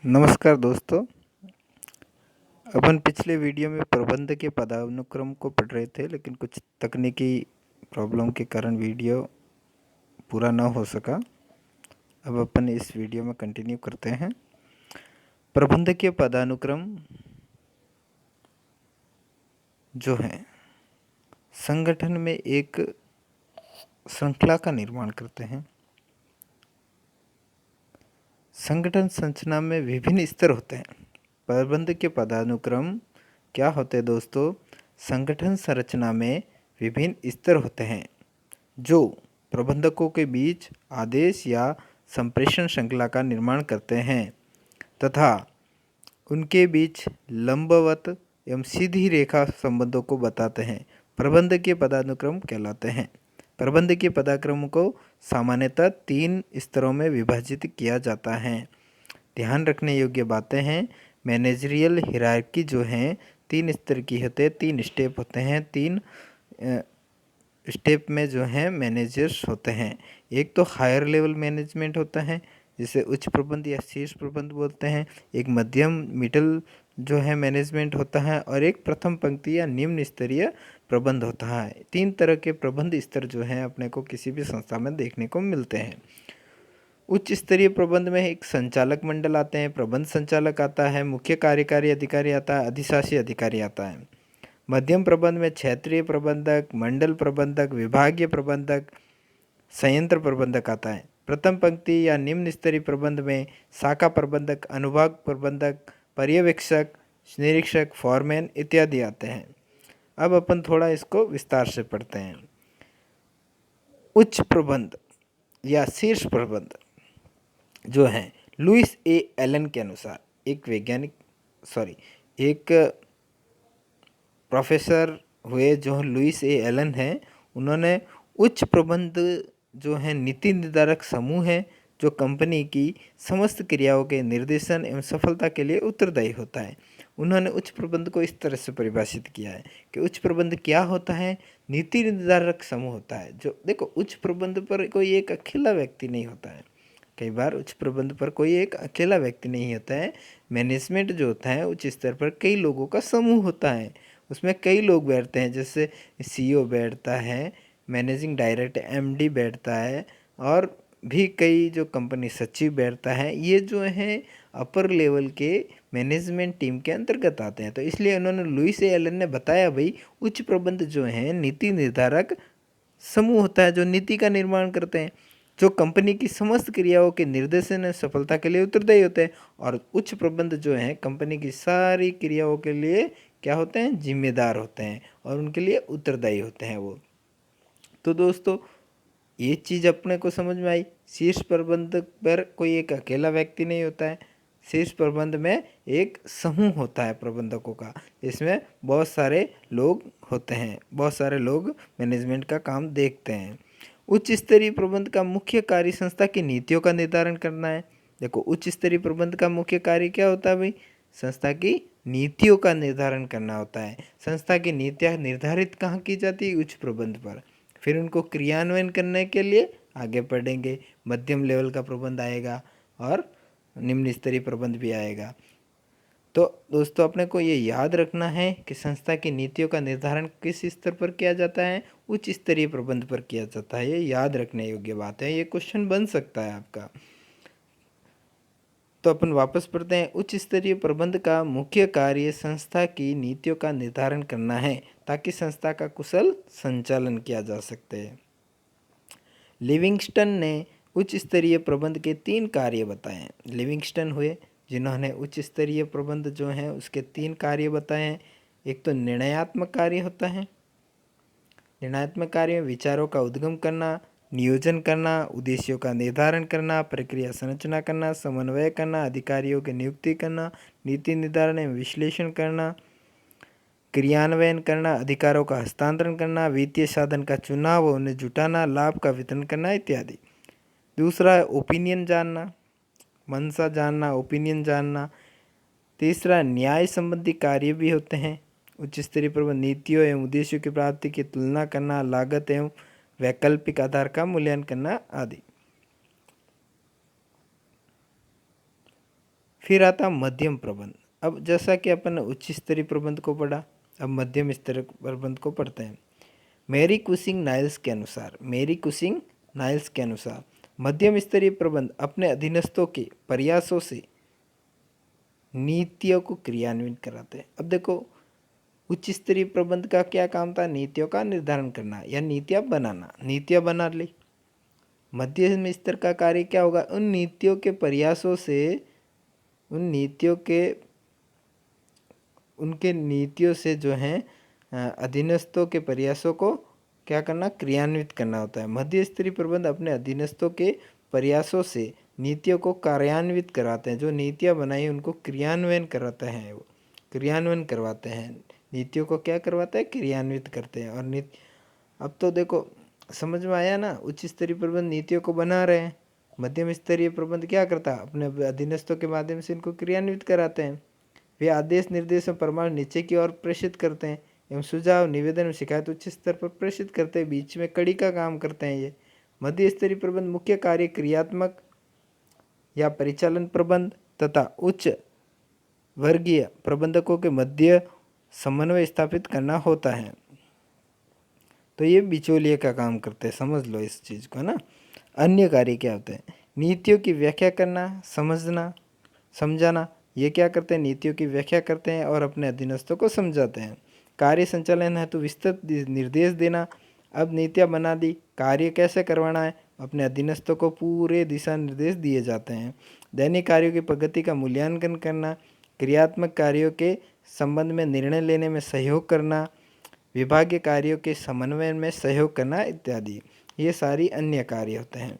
नमस्कार दोस्तों। अपन पिछले वीडियो में प्रबंध के पदानुक्रम को पढ़ रहे थे, लेकिन कुछ तकनीकी प्रॉब्लम के कारण वीडियो पूरा ना हो सका। अब अपन इस वीडियो में कंटिन्यू करते हैं। प्रबंध के पदानुक्रम जो है संगठन में एक श्रृंखला का निर्माण करते हैं। संगठन संरचना में विभिन्न स्तर होते हैं। प्रबंध के पदानुक्रम क्या होते हैं दोस्तों? संगठन संरचना में विभिन्न स्तर होते हैं जो प्रबंधकों के बीच आदेश या संप्रेषण श्रृंखला का निर्माण करते हैं तथा उनके बीच लंबवत एवं सीधी रेखा संबंधों को बताते हैं। प्रबंध के पदानुक्रम कहलाते हैं। प्रबंध के पदानुक्रम को सामान्यतः 3 स्तरों में विभाजित किया जाता है। ध्यान रखने योग्य बातें हैं। मैनेजरियल हिरार्की जो है 3 स्तर की होते हैं, 3 स्टेप होते हैं। 3 स्टेप में जो है मैनेजर्स होते हैं। एक तो हायर लेवल मैनेजमेंट होता है जिसे उच्च प्रबंध या शीर्ष प्रबंध बोलते हैं। एक मध्यम मिडल जो है मैनेजमेंट होता है और एक प्रथम पंक्ति या निम्न स्तरीय प्रबंध होता है। 3 तरह के प्रबंध स्तर जो हैं अपने को किसी भी संस्था में देखने को मिलते हैं। उच्च स्तरीय प्रबंध में एक संचालक मंडल आते हैं, प्रबंध संचालक आता है, मुख्य कार्यकारी अधिकारी आता है, अधिशासी अधिकारी आता है। मध्यम प्रबंध में क्षेत्रीय प्रबंधक, मंडल प्रबंधक, विभागीय प्रबंधक, संयंत्र प्रबंधक आता है। प्रथम पंक्ति या निम्न स्तरीय प्रबंध में शाखा प्रबंधक, अनुभाग प्रबंधक, पर्यवेक्षक, निरीक्षक, फॉरमैन इत्यादि आते हैं। अब अपन थोड़ा इसको विस्तार से पढ़ते हैं। उच्च प्रबंध या शीर्ष प्रबंध जो है लुइस ए एलन के अनुसार, एक प्रोफेसर हुए जो लुइस ए एलन हैं, उन्होंने उच्च प्रबंध जो है नीति निर्धारक समूह है जो कंपनी की समस्त क्रियाओं के निर्देशन एवं सफलता के लिए उत्तरदायी होता है। उन्होंने उच्च प्रबंध को इस तरह से परिभाषित किया है कि उच्च प्रबंध क्या होता है? नीति निर्धारक समूह होता है। जो देखो, उच्च प्रबंध पर कोई एक अकेला व्यक्ति नहीं होता है। कई बार उच्च प्रबंध पर कोई एक अकेला व्यक्ति नहीं होता है। मैनेजमेंट जो होता है उच्च स्तर पर कई लोगों का समूह होता है। उसमें कई लोग बैठते हैं, जैसे सीईओ बैठता है, मैनेजिंग डायरेक्टर एमडी बैठता है और भी कई जो कंपनी सचिव बैठता है। ये जो है अपर लेवल के मैनेजमेंट टीम के अंतर्गत आते हैं। तो इसलिए उन्होंने लुइस ए एलन ने बताया, भाई उच्च प्रबंध जो है नीति निर्धारक समूह होता है जो नीति का निर्माण करते हैं, जो कंपनी की समस्त क्रियाओं के निर्देशन और सफलता के लिए उत्तरदायी होते हैं। और उच्च प्रबंध जो है कंपनी की सारी क्रियाओं के लिए क्या होते हैं? जिम्मेदार होते हैं और उनके लिए उत्तरदायी होते हैं वो। तो दोस्तों, ये चीज़ अपने को समझ में आई। शीर्ष प्रबंधक पर कोई एक अकेला व्यक्ति नहीं होता है। शीर्ष प्रबंध में एक समूह होता है प्रबंधकों का, इसमें बहुत सारे लोग होते हैं, बहुत सारे लोग मैनेजमेंट का काम देखते हैं। उच्च स्तरीय प्रबंध का मुख्य कार्य संस्था की नीतियों का निर्धारण करना है। देखो, उच्च स्तरीय प्रबंध का मुख्य कार्य क्या होता है भाई? संस्था की नीतियों का निर्धारण करना होता है। संस्था की नीतियाँ निर्धारित कहाँ की जाती है? उच्च प्रबंध पर। फिर उनको क्रियान्वयन करने के लिए आगे बढ़ेंगे, मध्यम लेवल का प्रबंध आएगा और निम्न स्तरीय प्रबंध भी आएगा। तो दोस्तों, अपने को ये याद रखना है कि संस्था की नीतियों का निर्धारण किस स्तर पर किया जाता है? उच्च स्तरीय प्रबंध पर किया जाता है। ये याद रखने योग्य बात है, ये क्वेश्चन बन सकता है आपका। तो अपन वापस पढ़ते हैं। उच्च स्तरीय प्रबंध का मुख्य कार्य संस्था की नीतियों का निर्धारण करना है ताकि संस्था का कुशल संचालन किया जा सकते हैं। लिविंगस्टन ने उच्च स्तरीय प्रबंध के 3 कार्य बताए हैं। लिविंगस्टन हुए जिन्होंने उच्च स्तरीय प्रबंध जो है उसके 3 कार्य बताए हैं। एक तो निर्णयात्मक कार्य होता है। निर्णयात्मक कार्य में विचारों का उद्गम करना, नियोजन करना, उद्देश्यों का निर्धारण करना, प्रक्रिया संरचना करना, समन्वय करना, अधिकारियों की नियुक्ति करना, नीति निर्धारण एवं विश्लेषण करना, क्रियान्वयन करना, अधिकारों का हस्तांतरण करना, वित्तीय साधन का चुनाव और उन्हें जुटाना, लाभ का वितरण करना इत्यादि। दूसरा है ओपिनियन जानना, मंशा जानना, ओपिनियन जानना। तीसरा, न्याय संबंधी कार्य भी होते हैं। उच्च स्तरीय प्रबंध नीतियों एवं उद्देश्यों की प्राप्ति की तुलना करना, लागत एवं वैकल्पिक आधार का मूल्यांकन करना आदि। फिर आता मध्यम प्रबंध। अब जैसा कि अपन ने उच्च स्तरीय प्रबंध को पढ़ा, अब मध्यम स्तरीय प्रबंध को पढ़ते हैं। मैरी कुसिंग नाइल्स के अनुसार, मैरी कुसिंग नाइल्स के अनुसार मध्यम स्तरीय प्रबंध अपने अधीनस्थों के प्रयासों से नीतियों को क्रियान्वित कराते हैं। अब देखो, उच्च स्तरीय प्रबंध का क्या काम था? नीतियों का निर्धारण करना या नीतियाँ बनाना। नीतियाँ बना ली। मध्यम स्तर का कार्य क्या होगा? उन नीतियों के प्रयासों से, उन नीतियों के, उनके नीतियों से जो हैं अधीनस्थों के प्रयासों को क्या करना? क्रियान्वित करना होता है। मध्य स्तरीय प्रबंध अपने अधीनस्थों के प्रयासों से नीतियों को कार्यान्वित कराते हैं। जो नीतियाँ बनाई उनको क्रियान्वयन कराते हैं, वो क्रियान्वयन करवाते हैं। नीतियों को क्या करवाते हैं? क्रियान्वित करते हैं। और नीति, अब तो देखो समझ में आया ना, उच्च स्तरीय प्रबंध नीतियों को बना रहे हैं, मध्यम स्तरीय प्रबंध क्या करता है? अपने अधीनस्थों के माध्यम से इनको क्रियान्वित कराते हैं। वे आदेश निर्देश और परामर्श नीचे की ओर प्रेषित करते हैं एवं सुझाव, निवेदन और शिकायत उच्च स्तर पर प्रेषित करते हैं। बीच में कड़ी का काम करते हैं ये। मध्य स्तरीय प्रबंध मुख्य कार्य क्रियात्मक या परिचालन प्रबंध तथा उच्च वर्गीय प्रबंधकों के मध्य समन्वय स्थापित करना होता है। तो ये बिचौलिए का काम करते हैं, समझ लो इस चीज़ को ना। अन्य कार्य क्या होते हैं? नीतियों की व्याख्या करना, समझना, समझाना। ये क्या करते हैं? नीतियों की व्याख्या करते हैं और अपने अधीनस्थों को समझाते हैं। कार्य संचालन हेतु विस्तृत निर्देश देना। अब नीतियाँ बना दी, कार्य कैसे करवाना है, अपने अधीनस्थों को पूरे दिशा निर्देश दिए जाते हैं। दैनिक कार्यों की प्रगति का मूल्यांकन करना, क्रियात्मक कार्यों के संबंध में निर्णय लेने में सहयोग करना, विभागीय कार्यों के समन्वय में सहयोग करना इत्यादि, ये सारी अन्य कार्य होते हैं।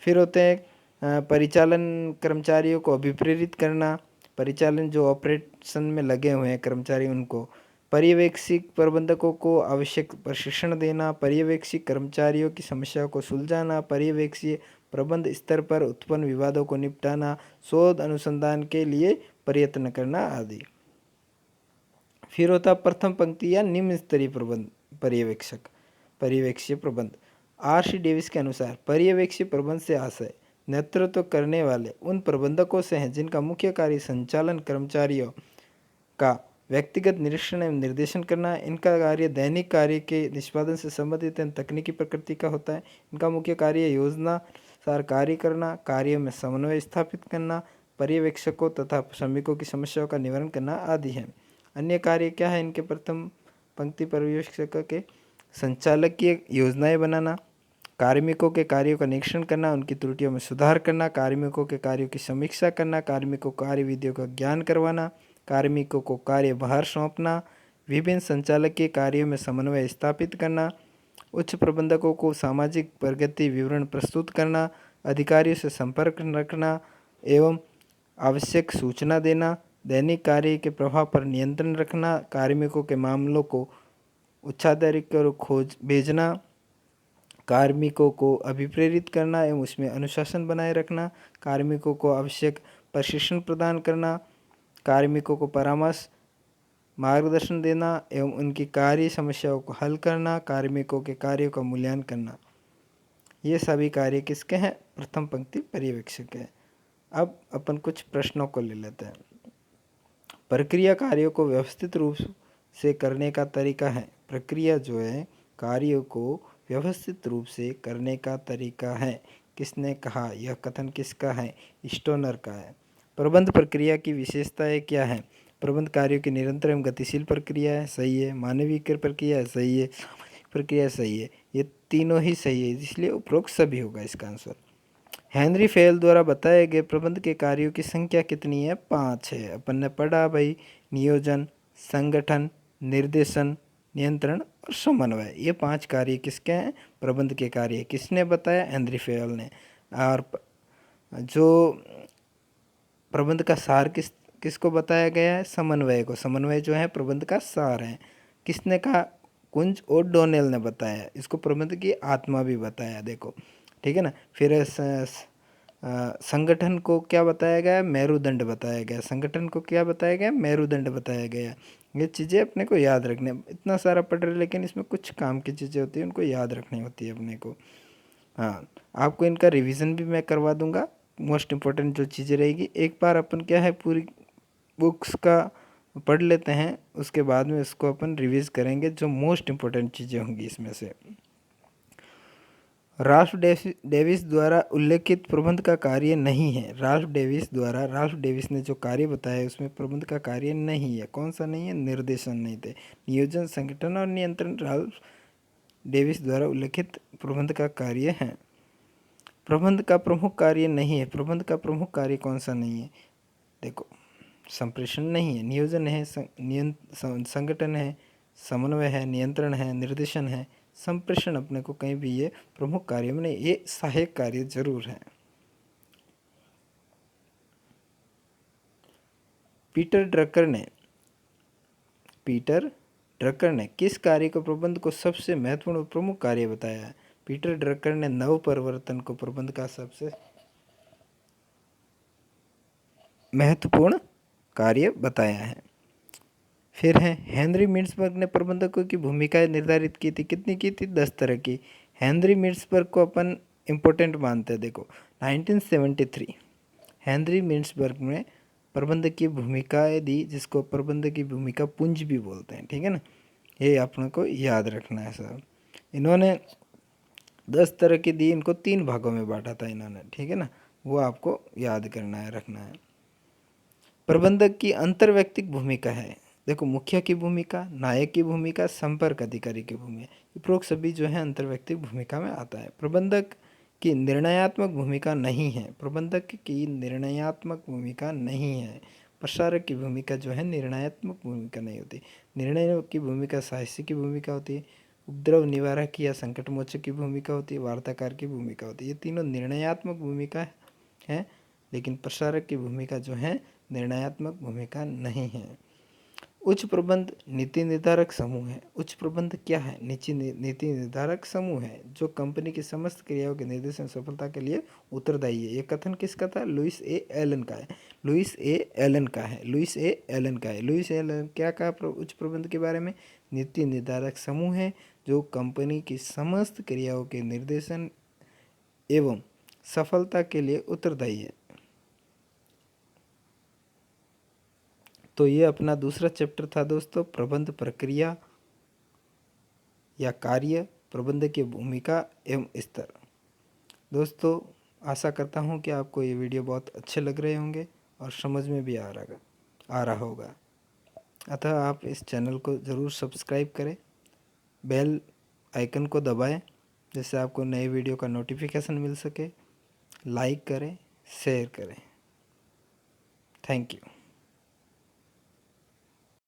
फिर होते हैं परिचालन कर्मचारियों को अभिप्रेरित करना। परिचालन जो ऑपरेशन में लगे हुए हैं कर्मचारी, उनको पर्यवेक्षी प्रबंधकों को आवश्यक प्रशिक्षण देना। पर्यवेक्षी कर्मचारियों की समस्याओं को सुलझाना। पर्यवेक्षी प्रबंध स्तर पर उत्पन्न विवादों को निपटाना। शोध अनुसंधान के लिए प्रयत्न करना आदि। फिर होता प्रथम पंक्ति या निम्न स्तरीय प्रबंध पर्यवेक्षक, पर्यवेक्षीय प्रबंध। R.C. डेविस के अनुसार पर्यवेक्षीय प्रबंध से आशय नेतृत्व करने वाले उन प्रबंधकों से हैं जिनका मुख्य कार्य संचालन कर्मचारियों का व्यक्तिगत निरीक्षण एवं निर्देशन करना। इनका कार्य दैनिक कार्य के निष्पादन से संबंधित एवं तकनीकी प्रकृति का होता है। इनका मुख्य कार्य योजना सार कार्य करना, कार्यों में समन्वय स्थापित करना, पर्यवेक्षकों तथा श्रमिकों की समस्याओं का निवारण करना आदि है। अन्य कार्य क्या है इनके? प्रथम पंक्ति पर्यवेक्षक के संचालकीय योजनाएं बनाना, कार्मिकों के कार्यों का निरीक्षण करना, उनकी त्रुटियों में सुधार करना, कार्मिकों के कार्यों की समीक्षा करना, कार्मिकों को कार्य विधियों का ज्ञान करवाना, कार्मिकों को कार्यभार सौंपना, विभिन्न संचालकीय कार्यों में समन्वय स्थापित करना, उच्च प्रबंधकों को सामाजिक प्रगति विवरण प्रस्तुत करना, अधिकारियों से संपर्क रखना एवं आवश्यक सूचना देना, दैनिक कार्य के प्रभाव पर नियंत्रण रखना, कार्मिकों के मामलों को उच्चाधिकार को खोज भेजना, कार्मिकों को अभिप्रेरित करना एवं उसमें अनुशासन बनाए रखना, कार्मिकों को आवश्यक प्रशिक्षण प्रदान करना, कार्मिकों को परामर्श मार्गदर्शन देना एवं उनकी कार्य समस्याओं को हल करना, कार्मिकों के कार्यों का मूल्यांकन करना। ये सभी कार्य किसके हैं? प्रथम पंक्ति पर्यवेक्षक है। अब अपन कुछ प्रश्नों को ले लेते हैं। प्रक्रिया कार्यों को व्यवस्थित रूप से करने का तरीका है। प्रक्रिया जो है कार्यों को व्यवस्थित रूप से करने का तरीका है। किसने कहा? यह कथन किसका है? स्टोनर का है। प्रबंध प्रक्रिया की विशेषताएं क्या है? प्रबंध कार्यों की निरंतर एवं गतिशील प्रक्रिया है, सही है। मानवीय प्रक्रिया है, सही है। प्रक्रिया सही है। ये तीनों ही सही है, इसलिए उपरोक्त सभी होगा इसका आंसर। हेनरी फेल द्वारा बताए गए प्रबंध के कार्यों की संख्या कितनी है? 5 है। अपन ने पढ़ा भाई, नियोजन, संगठन, निर्देशन, नियंत्रण और समन्वय, ये 5 कार्य किसके हैं? प्रबंध के कार्य। किसने बताया? हेनरी फेल ने। और जो प्रबंध का सार किसको बताया गया है? समन्वय को। समन्वय जो है प्रबंध का सार है। किसने कहा? कुंज और डोनेल ने बताया। इसको प्रबंध की आत्मा भी बताया, देखो, ठीक है ना। फिर संगठन को क्या बताया गया? मेरुदंड बताया गया। संगठन को क्या बताया गया? मेरुदंड बताया गया। ये चीज़ें अपने को याद रखने, इतना सारा पढ़ रहे लेकिन इसमें कुछ काम की चीज़ें होती हैं, उनको याद रखनी होती है अपने को। हाँ, आपको इनका रिवीजन भी मैं करवा दूंगा, मोस्ट इम्पोर्टेंट जो चीज़ें रहेगी, एक बार अपन क्या है पूरी बुक्स का पढ़ लेते हैं, उसके बाद में इसको अपन रिवीज करेंगे जो मोस्ट इम्पोर्टेंट चीज़ें होंगी इसमें से। राल्फ डेविस द्वारा उल्लेखित प्रबंध का कार्य नहीं है। राल्फ डेविस ने जो कार्य बताया उसमें प्रबंध का कार्य नहीं है। कौन सा नहीं है? निर्देशन नहीं थे। नियोजन, संगठन और नियंत्रण राल्फ डेविस द्वारा उल्लेखित प्रबंध का कार्य है। प्रबंध का प्रमुख कार्य नहीं है। प्रबंध का प्रमुख कार्य कौन सा नहीं है? देखो, संप्रेषण नहीं है, नियोजन है, संगठन है, समन्वय है, नियंत्रण है, निर्देशन है। संप्रेषण अपने को कहीं भी ये प्रमुख कार्य में नहीं, ये सहायक कार्य जरूर है। पीटर ड्रकर ने किस कार्य को प्रबंध को सबसे महत्वपूर्ण और प्रमुख कार्य बताया है? पीटर ड्रकर ने नव परिवर्तन को प्रबंध का सबसे महत्वपूर्ण कार्य बताया है। फिर है हेनरी मिट्सबर्ग ने प्रबंधकों की भूमिकाएं निर्धारित की थी। कितनी की थी? 10 तरह की। हेनरी मिट्सबर्ग को अपन इम्पोर्टेंट मानते हैं। देखो 1973 हेनरी मिट्सबर्ग ने प्रबंधक की भूमिकाएं दी, जिसको प्रबंधक की भूमिका पुंज भी बोलते हैं। ठीक है ना, ये अपने को याद रखना है सब। इन्होंने 10 तरह की दी, इनको 3 भागों में बांटा था इन्होंने। ठीक है ना, वो आपको याद करना है, रखना है। प्रबंधक की अंतर्वैयक्तिक भूमिका है। देखो, मुखिया की भूमिका, नायक की भूमिका, संपर्क अधिकारी की भूमिका, उपरोक्त सभी जो है अंतर्वैयक्तिक भूमिका में आता है। प्रबंधक की निर्णयात्मक भूमिका नहीं है। प्रबंधक की निर्णयात्मक भूमिका नहीं है। प्रसारक की भूमिका जो है निर्णयात्मक भूमिका नहीं होती। निर्णय की भूमिका साहसी की भूमिका होती है। उपद्रव निवारक या संकट मोचक की भूमिका होती है। वार्ताकार की भूमिका होती है। ये तीनों निर्णयात्मक भूमिका है, लेकिन प्रसारक की भूमिका जो है निर्णयात्मक भूमिका नहीं है। उच्च प्रबंध नीति निर्धारक समूह है। उच्च प्रबंध क्या है? नीति निर्धारक समूह है जो कंपनी की समस्त क्रियाओं के निर्देशन सफलता के लिए उत्तरदायी है। ये कथन किसका था? लुइस ए एलन का है। लुइस ए एलन क्या कहा उच्च प्रबंध के बारे में? नीति निर्धारक समूह है जो कंपनी की समस्त क्रियाओं के निर्देशन एवं सफलता के लिए उत्तरदायी है। तो ये अपना दूसरा चैप्टर था दोस्तों, प्रबंध प्रक्रिया या कार्य, प्रबंध की भूमिका एवं स्तर। दोस्तों, आशा करता हूँ कि आपको ये वीडियो बहुत अच्छे लग रहे होंगे और समझ में भी आ रहा होगा। अतः आप इस चैनल को ज़रूर सब्सक्राइब करें, बेल आइकन को दबाएं, जिससे आपको नए वीडियो का नोटिफिकेशन मिल सके। लाइक करें, शेयर करें। Thank you.